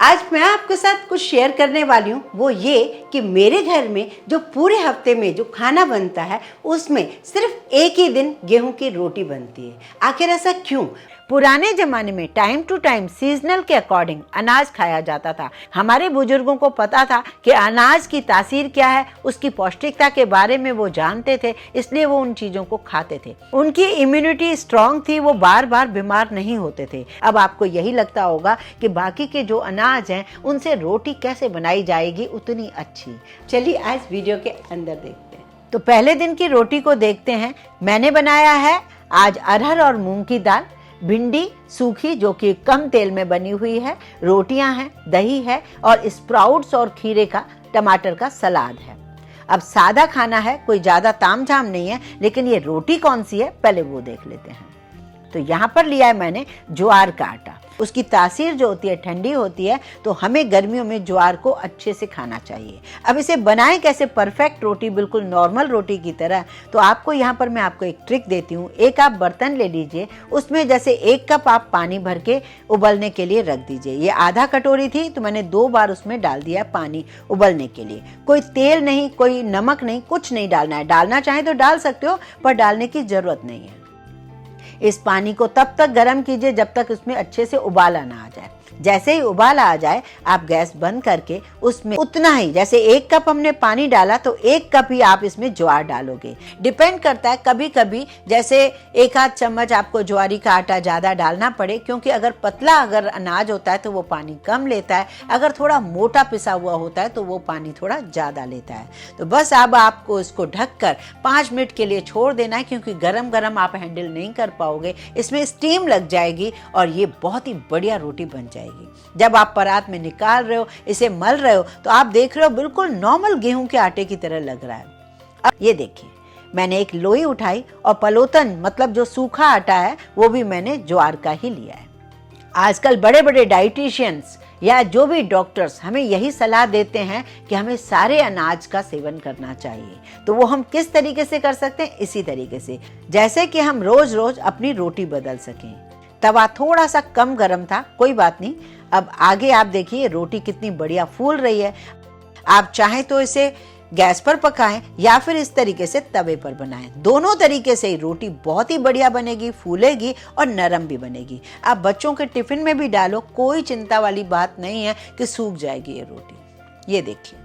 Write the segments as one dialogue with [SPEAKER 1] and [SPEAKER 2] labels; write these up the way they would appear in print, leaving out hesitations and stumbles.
[SPEAKER 1] आज मैं आपके साथ कुछ शेयर करने वाली हूँ, वो ये कि मेरे घर में जो पूरे हफ्ते में जो खाना बनता है उसमें सिर्फ एक ही दिन गेहूं की रोटी बनती है। आखिर ऐसा क्यों? पुराने जमाने में टाइम टू टाइम सीजनल के अकॉर्डिंग अनाज खाया जाता था। हमारे बुजुर्गों को पता था कि अनाज की तासीर क्या है, उसकी पौष्टिकता के बारे में वो जानते थे, इसलिए वो उन चीज़ों को खाते थे। उनकी इम्यूनिटी स्ट्रांग थी, वो बार बार बीमार नहीं होते थे। अब आपको यही लगता होगा कि बाकी के जो अनाज हैं उनसे रोटी कैसे बनाई जाएगी उतनी अच्छी। चलिए आज वीडियो के अंदर देखते हैं। तो पहले दिन की रोटी को देखते हैं। मैंने बनाया है आज अरहर और मूंग की दाल, भिंडी सूखी जो कि कम तेल में बनी हुई है, रोटियां हैं, दही है और स्प्राउट्स और खीरे का टमाटर का सलाद है। अब सादा खाना है, कोई ज़्यादा तामझाम नहीं है, लेकिन ये रोटी कौन सी है पहले वो देख लेते हैं। तो यहाँ पर लिया है मैंने ज्वार का आटा। उसकी तासीर जो होती है ठंडी होती है, तो हमें गर्मियों में ज्वार को अच्छे से खाना चाहिए। अब इसे बनाएं कैसे परफेक्ट रोटी, बिल्कुल नॉर्मल रोटी की तरह। तो आपको यहाँ पर मैं आपको एक ट्रिक देती हूँ। एक आप बर्तन ले लीजिए, उसमें जैसे 1 कप आप पानी भर के उबलने के लिए रख दीजिए। ये आधा कटोरी थी तो मैंने 2 बार उसमें डाल दिया पानी उबलने के लिए। कोई तेल नहीं, कोई नमक नहीं, कुछ नहीं डालना है। डालना चाहे तो डाल सकते हो, पर डालने की जरूरत नहीं है। इस पानी को तब तक गर्म कीजिए जब तक उसमें अच्छे से उबाल ना आ जाए। जैसे ही उबाल आ जाए आप गैस बंद करके उसमें उतना ही, जैसे 1 कप हमने पानी डाला तो 1 कप ही आप इसमें ज्वार डालोगे। डिपेंड करता है, कभी कभी जैसे 1 आध चम्मच आपको ज्वारी का आटा ज़्यादा डालना पड़े, क्योंकि अगर पतला अनाज होता है तो वो पानी कम लेता है, अगर थोड़ा मोटा पिसा हुआ होता है तो वो पानी थोड़ा ज़्यादा लेता है। तो बस अब आपको इसको ढककर 5 मिनट के लिए छोड़ देना है, क्योंकि गरम गरम आप हैंडल नहीं कर पाओगे, इसमें स्टीम लग जाएगी और ये बहुत ही बढ़िया रोटी बन जाएगी। जब आप परात में निकाल रहे हो, इसे मल रहे हो, तो आप देख रहे हो बिल्कुल नॉर्मल गेहूं के आटे की तरह लग रहा है। अब ये देखिए, मैंने एक लोई उठाई और पलोतन मतलब जो सूखा आटा है वो भी मैंने ज्वार का ही लिया है। आजकल बड़े बड़े डाइटिशियंस या जो भी डॉक्टर्स हमें यही सलाह देते हैं कि हमें सारे अनाज का सेवन करना चाहिए। तो वो हम किस तरीके से कर सकते हैं? इसी तरीके से जैसे कि हम रोज रोज अपनी रोटी बदल सकें। तवा थोड़ा सा कम गर्म था, कोई बात नहीं। अब आगे आप देखिए रोटी कितनी बढ़िया फूल रही है। आप चाहें तो इसे गैस पर पकाएं या फिर इस तरीके से तवे पर बनाएं। दोनों तरीके से रोटी बहुत ही बढ़िया बनेगी, फूलेगी और नरम भी बनेगी। आप बच्चों के टिफिन में भी डालो, कोई चिंता वाली बात नहीं है कि सूख जाएगी ये रोटी। ये देखिए,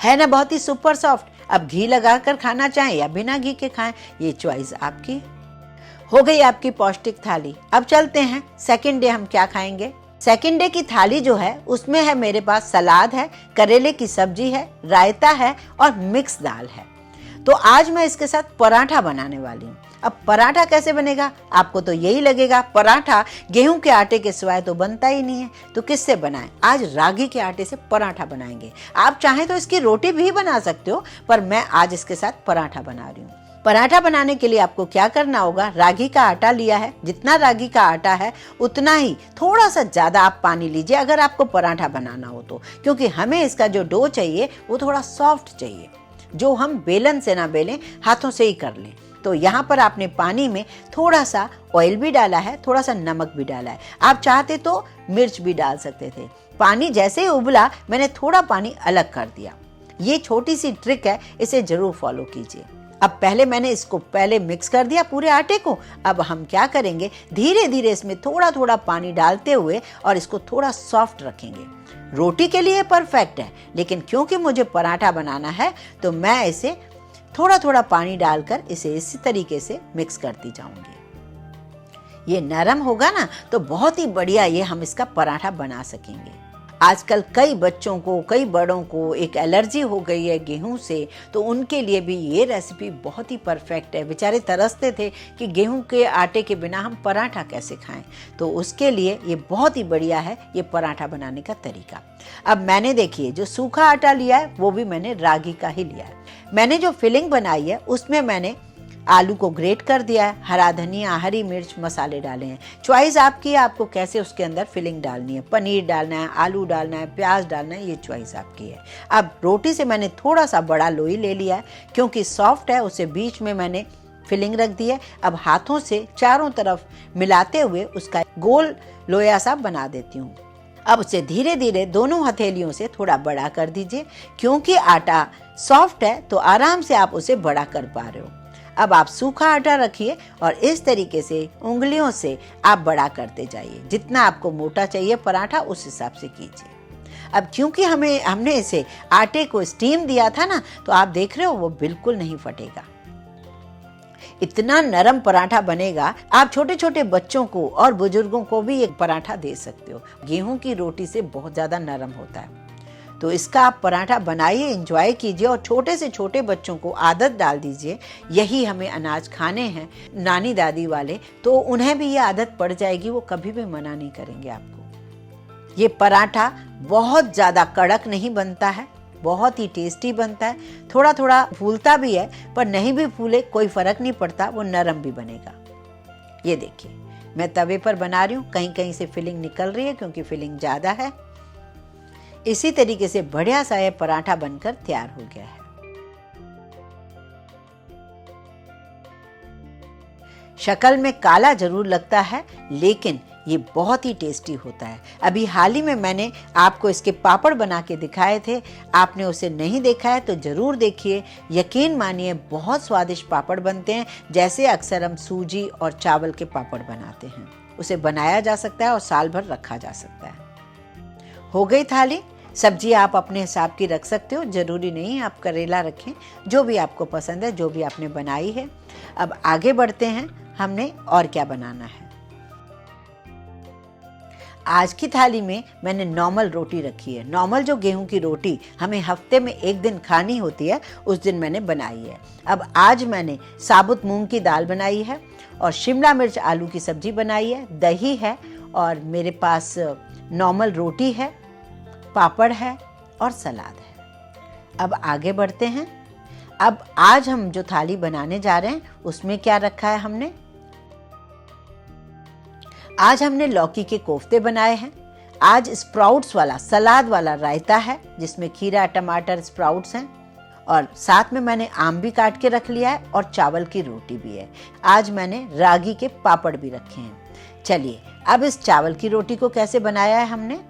[SPEAKER 1] है ना बहुत ही सुपर सॉफ्ट। अब घी लगाकर खाना चाहें या बिना घी के खाएं, ये चॉइस आपकी। हो गई आपकी पौष्टिक थाली। अब चलते हैं सेकंड डे हम क्या खाएंगे। सेकंड डे की थाली जो है उसमें है मेरे पास सलाद है, करेले की सब्जी है, रायता है और मिक्स दाल है। तो आज मैं इसके साथ पराठा बनाने वाली हूँ। अब पराठा कैसे बनेगा? आपको तो यही लगेगा पराठा गेहूं के आटे के सिवाय तो बनता ही नहीं है, तो किससे बनाएं? आज रागी के आटे से पराठा बनाएंगे। आप चाहें तो इसकी रोटी भी बना सकते हो, पर मैं आज इसके साथ पराठा बना रही हूँ। पराठा बनाने के लिए आपको क्या करना होगा? रागी का आटा लिया है, जितना रागी का आटा है उतना ही थोड़ा सा ज्यादा आप पानी लीजिए अगर आपको पराठा बनाना हो तो, क्योंकि हमें इसका जो डो चाहिए वो थोड़ा सॉफ्ट चाहिए, जो हम बेलन से ना बेलें, हाथों से ही कर लें। तो यहाँ पर आपने पानी में थोड़ा सा ऑयल भी डाला है, थोड़ा सा नमक भी डाला है। आप चाहते तो मिर्च भी डाल सकते थे। पानी जैसे ही उबला मैंने थोड़ा पानी अलग कर दिया। ये छोटी सी ट्रिक है, इसे जरूर फॉलो कीजिए। अब पहले मैंने इसको पहले मिक्स कर दिया पूरे आटे को। अब हम क्या करेंगे, धीरे धीरे इसमें थोड़ा थोड़ा पानी डालते हुए और इसको थोड़ा सॉफ्ट रखेंगे। रोटी के लिए परफेक्ट है, लेकिन क्योंकि मुझे पराठा बनाना है तो मैं इसे थोड़ा थोड़ा पानी डालकर इसे इसी तरीके से मिक्स करती जाऊंगी। ये नरम होगा ना तो बहुत ही बढ़िया ये हम इसका पराठा बना सकेंगे। आजकल कई बच्चों को, कई बड़ों को एक एलर्जी हो गई है गेहूं से, तो उनके लिए भी ये रेसिपी बहुत ही परफेक्ट है। बेचारे तरसते थे कि गेहूं के आटे के बिना हम पराठा कैसे खाएं, तो उसके लिए ये बहुत ही बढ़िया है ये पराठा बनाने का तरीका। अब मैंने देखिए जो सूखा आटा लिया है वो भी मैंने रागी का ही लिया है। मैंने जो फिलिंग बनाई है उसमें मैंने आलू को ग्रेट कर दिया है, हरा धनिया, हरी मिर्च, मसाले डाले हैं। चॉइस आपकी है, आपको कैसे उसके अंदर फिलिंग डालनी है। पनीर डालना है, आलू डालना है, प्याज डालना है, ये चॉइस आपकी है। अब रोटी से मैंने थोड़ा सा बड़ा लोई ले लिया है, क्योंकि सॉफ्ट है, उसे बीच में मैंने फिलिंग रख दी है। अब हाथों से चारों तरफ मिलाते हुए उसका गोल लोया सा बना देती हूँ। अब उसे धीरे धीरे दोनों हथेलियों से थोड़ा बड़ा कर दीजिए। क्योंकि आटा सॉफ्ट है तो आराम से आप उसे बड़ा कर पा रहे हो। अब आप सूखा आटा रखिए और इस तरीके से उंगलियों से आप बड़ा करते जाइए। जितना आपको मोटा चाहिए पराठा उस हिसाब से कीजिए। अब क्योंकि हमने इसे आटे को स्टीम दिया था ना, तो आप देख रहे हो वो बिल्कुल नहीं फटेगा। इतना नरम पराठा बनेगा, आप छोटे छोटे बच्चों को और बुजुर्गों को भी एक पराठा दे सकते हो। गेहूं की रोटी से बहुत ज़्यादा नरम होता है, तो इसका आप पराठा बनाइए, एंजॉय कीजिए और छोटे से छोटे बच्चों को आदत डाल दीजिए यही हमें अनाज खाने हैं, नानी दादी वाले, तो उन्हें भी ये आदत पड़ जाएगी, वो कभी भी मना नहीं करेंगे आपको। ये पराठा बहुत ज़्यादा कड़क नहीं बनता है, बहुत ही टेस्टी बनता है। थोड़ा थोड़ा फूलता भी है, पर नहीं भी फूले कोई फ़र्क नहीं पड़ता, वो नरम भी बनेगा। ये देखिए मैं तवे पर बना रही हूँ, कहीं कहीं से फिलिंग निकल रही है क्योंकि फिलिंग ज़्यादा है। इसी तरीके से बढ़िया सा ये पराठा बनकर तैयार हो गया है। शक्ल में काला जरूर लगता है, लेकिन ये बहुत ही टेस्टी होता है। अभी हाल ही में मैंने आपको इसके पापड़ बना के दिखाए थे, आपने उसे नहीं देखा है तो ज़रूर देखिए। यकीन मानिए बहुत स्वादिष्ट पापड़ बनते हैं, जैसे अक्सर हम सूजी और चावल के पापड़ बनाते हैं। उसे बनाया जा सकता है और साल भर रखा जा सकता है। हो गई थाली। सब्जी आप अपने हिसाब की रख सकते हो, ज़रूरी नहीं आप करेला रखें, जो भी आपको पसंद है, जो भी आपने बनाई है। अब आगे बढ़ते हैं, हमने और क्या बनाना है। आज की थाली में मैंने नॉर्मल रोटी रखी है। नॉर्मल जो गेहूं की रोटी हमें हफ्ते में एक दिन खानी होती है, उस दिन मैंने बनाई है। अब आज मैंने साबुत मूंग की दाल बनाई है और शिमला मिर्च आलू की सब्जी बनाई है, दही है और मेरे पास नॉर्मल रोटी है, पापड़ है और सलाद है। अब आगे बढ़ते हैं। अब आज हम जो थाली बनाने जा रहे हैं उसमें क्या रखा है हमने। आज हमने लौकी के कोफ्ते बनाए हैं। आज स्प्राउट्स वाला सलाद वाला रायता है, जिसमें खीरा, टमाटर, स्प्राउट्स हैं और साथ में मैंने आम भी काट के रख लिया है और चावल की रोटी भी है। आज मैंने रागी के पापड़ भी रखे हैं। चलिए अब इस चावल की रोटी को कैसे बनाया है हमने,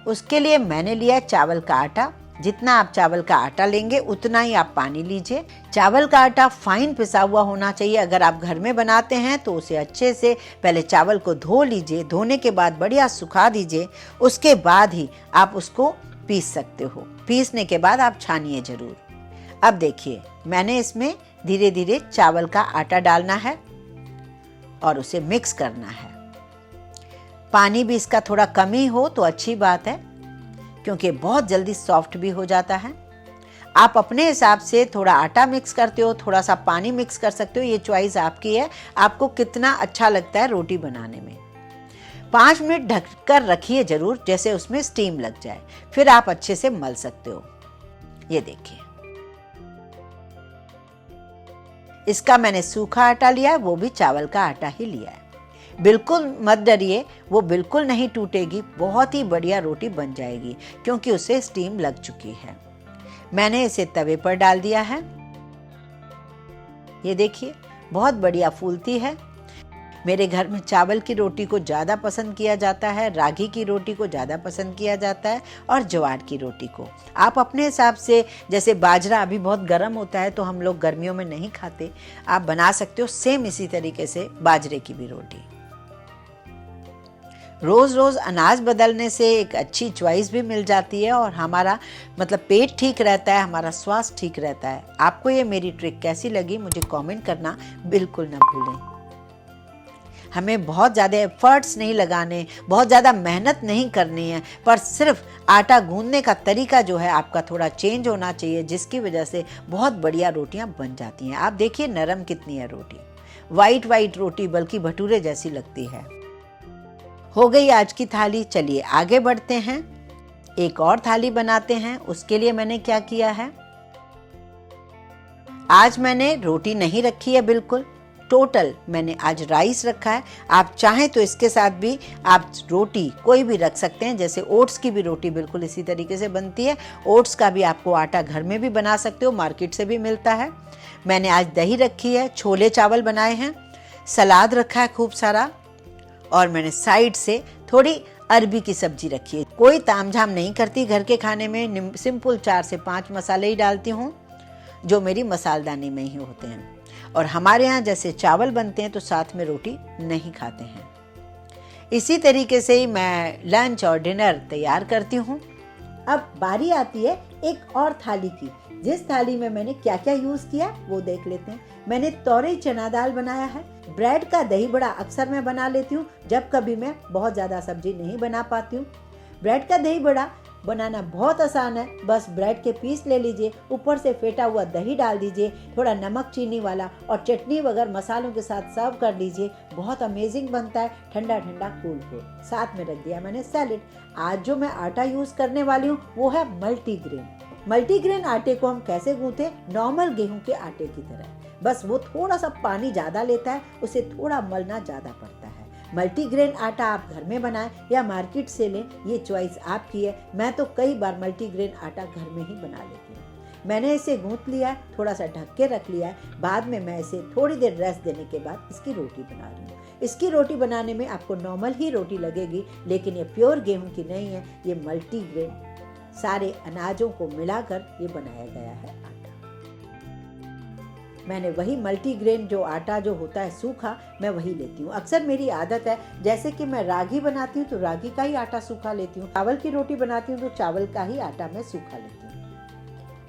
[SPEAKER 1] उसके लिए मैंने लिया चावल का आटा। जितना आप चावल का आटा लेंगे उतना ही आप पानी लीजिए। चावल का आटा फाइन पिसा हुआ होना चाहिए। अगर आप घर में बनाते हैं तो उसे अच्छे से पहले चावल को धो लीजिए, धोने के बाद बढ़िया सुखा दीजिए, उसके बाद ही आप उसको पीस सकते हो। पीसने के बाद आप छानिए जरूर। अब देखिए मैंने इसमें धीरे धीरे चावल का आटा डालना है और उसे मिक्स करना है। पानी भी इसका थोड़ा कम ही हो तो अच्छी बात है, क्योंकि बहुत जल्दी सॉफ्ट भी हो जाता है। आप अपने हिसाब से थोड़ा आटा मिक्स करते हो, थोड़ा सा पानी मिक्स कर सकते हो, ये चॉइस आपकी है, आपको कितना अच्छा लगता है रोटी बनाने में। 5 मिनट ढककर रखिए जरूर, जैसे उसमें स्टीम लग जाए, फिर आप अच्छे से मल सकते हो। ये देखिए इसका मैंने सूखा आटा लिया है, वो भी चावल का आटा ही लिया है। बिल्कुल मत डरिए, वो बिल्कुल नहीं टूटेगी, बहुत ही बढ़िया रोटी बन जाएगी क्योंकि उसे स्टीम लग चुकी है। मैंने इसे तवे पर डाल दिया है। ये देखिए बहुत बढ़िया फूलती है। मेरे घर में चावल की रोटी को ज़्यादा पसंद किया जाता है, रागी की रोटी को ज़्यादा पसंद किया जाता है और ज्वार की रोटी को। आप अपने हिसाब से, जैसे बाजरा अभी बहुत गर्म होता है तो हम लोग गर्मियों में नहीं खाते, आप बना सकते हो सेम इसी तरीके से बाजरे की भी रोटी। रोज़ रोज़ अनाज बदलने से एक अच्छी चॉइस भी मिल जाती है और हमारा पेट ठीक रहता है, हमारा स्वास्थ्य ठीक रहता है। आपको ये मेरी ट्रिक कैसी लगी मुझे कमेंट करना बिल्कुल ना भूलें। हमें बहुत ज़्यादा एफर्ट्स नहीं लगाने, बहुत ज़्यादा मेहनत नहीं करनी है, पर सिर्फ आटा गूंदने का तरीका जो है आपका थोड़ा चेंज होना चाहिए, जिसकी वजह से बहुत बढ़िया रोटियां बन जाती हैं। आप देखिए नरम कितनी है रोटी, वाइट रोटी, बल्कि भटूरे जैसी लगती है। हो गई आज की थाली। चलिए आगे बढ़ते हैं, एक और थाली बनाते हैं। उसके लिए मैंने क्या किया है, आज मैंने रोटी नहीं रखी है, बिल्कुल टोटल मैंने आज राइस रखा है। आप चाहें तो इसके साथ भी आप रोटी कोई भी रख सकते हैं, जैसे ओट्स की भी रोटी बिल्कुल इसी तरीके से बनती है। ओट्स का भी आपको आटा घर में भी बना सकते हो, मार्केट से भी मिलता है। मैंने आज दही रखी है, छोले चावल बनाए हैं, सलाद रखा है खूब सारा, और मैंने साइड से थोड़ी अरबी की सब्जी रखी है। कोई तामझाम नहीं करती घर के खाने में, सिंपल 4 से 5 मसाले ही डालती हूँ जो मेरी मसालदानी में ही होते हैं। और हमारे यहाँ जैसे चावल बनते हैं तो साथ में रोटी नहीं खाते हैं। इसी तरीके से ही मैं लंच और डिनर तैयार करती हूँ। अब बारी आती है एक और थाली की, जिस थाली में मैंने क्या क्या यूज़ किया वो देख लेते हैं। मैंने तोरई चना दाल बनाया है। ब्रेड का दही बड़ा अक्सर मैं बना लेती हूँ जब कभी मैं बहुत ज़्यादा सब्जी नहीं बना पाती हूँ। ब्रेड का दही बड़ा बनाना बहुत आसान है। बस ब्रेड के पीस ले लीजिए, ऊपर से फेटा हुआ दही डाल दीजिए, थोड़ा नमक चीनी वाला और चटनी वगैरह मसालों के साथ सर्व कर लीजिए। बहुत अमेजिंग बनता है, ठंडा ठंडा कूल कूल। साथ में रख दिया मैंने सैलेड। आज जो मैं आटा यूज़ करने वाली हूँ वो है मल्टीग्रेन। मल्टीग्रेन आटे को हम कैसे गूंथे? नॉर्मल गेहूं के आटे की तरह, बस वो थोड़ा सा पानी ज़्यादा लेता है, उसे थोड़ा मलना ज़्यादा पड़ता है। मल्टीग्रेन आटा आप घर में बनाएं या मार्केट से लें, ये चॉइस आपकी है। मैं तो कई बार मल्टीग्रेन आटा घर में ही बना लेती हूँ। मैंने इसे गूंथ लिया है, थोड़ा सा ढक के रख लिया है। बाद में मैं इसे थोड़ी देर रेस्ट देने के बाद इसकी रोटी बना रही हूँ। इसकी रोटी बनाने में आपको नॉर्मल ही रोटी लगेगी, लेकिन ये प्योर गेहूं की नहीं है, ये मल्टीग्रेन सारे अनाजों को मिलाकर ये बनाया गया है आटा। मैंने वही मल्टीग्रेन जो आटा जो होता है सूखा, मैं वही लेती हूँ। अक्सर मेरी आदत है, जैसे कि मैं रागी बनाती हूँ तो रागी का ही आटा सूखा लेती हूँ, चावल की रोटी बनाती हूँ तो चावल का ही आटा मैं सूखा लेती हूँ।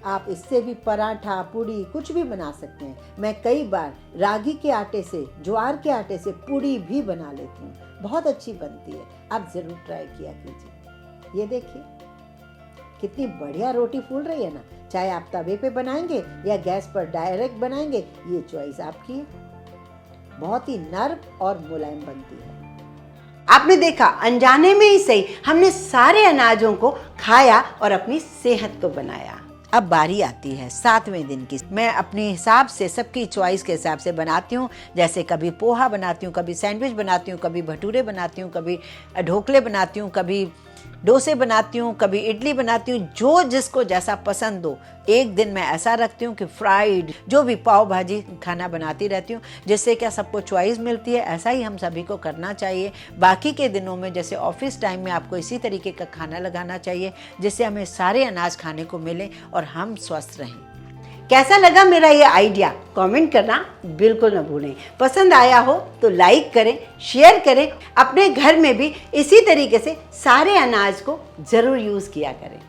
[SPEAKER 1] आप इससे भी पराठा, पूड़ी कुछ भी बना सकते हैं। मैं कई बार रागी के आटे से, ज्वार के आटे से पूड़ी भी बना लेती हूँ, बहुत अच्छी बनती है। आप ज़रूर ट्राई किया कीजिए। ये देखिए कितनी बढ़िया रोटी फूल रही है ना। चाहे आप तवे पे बनाएंगे या गैस पर डायरेक्ट बनाएंगे, ये चॉइस आपकी है। बहुत ही नर्म और मुलायम बनती है। आपने देखा, अनजाने में ही सही हमने सारे अनाजों को खाया और अपनी सेहत को बनाया। अब बारी आती है 7वें दिन की। मैं अपने हिसाब से, सबकी चॉइस के हिसाब से बनाती हूँ। जैसे कभी पोहा बनाती हूँ, कभी सैंडविच बनाती हूँ, कभी भटूरे बनाती हूँ, कभी ढोकले बनाती हूँ, कभी डोसे बनाती हूँ, कभी इडली बनाती हूँ, जो जिसको जैसा पसंद हो। एक दिन मैं ऐसा रखती हूँ कि फ्राइड, जो भी पाव भाजी खाना बनाती रहती हूँ, जिससे क्या सबको चॉइस मिलती है। ऐसा ही हम सभी को करना चाहिए। बाकी के दिनों में जैसे ऑफिस टाइम में आपको इसी तरीके का खाना लगाना चाहिए, जिससे हमें सारे अनाज खाने को मिले और हम स्वस्थ रहें। कैसा लगा मेरा ये आइडिया? कमेंट करना बिल्कुल न भूलें। पसंद आया हो तो लाइक करें, शेयर करें। अपने घर में भी इसी तरीके से सारे अनाज को ज़रूर यूज़ किया करें।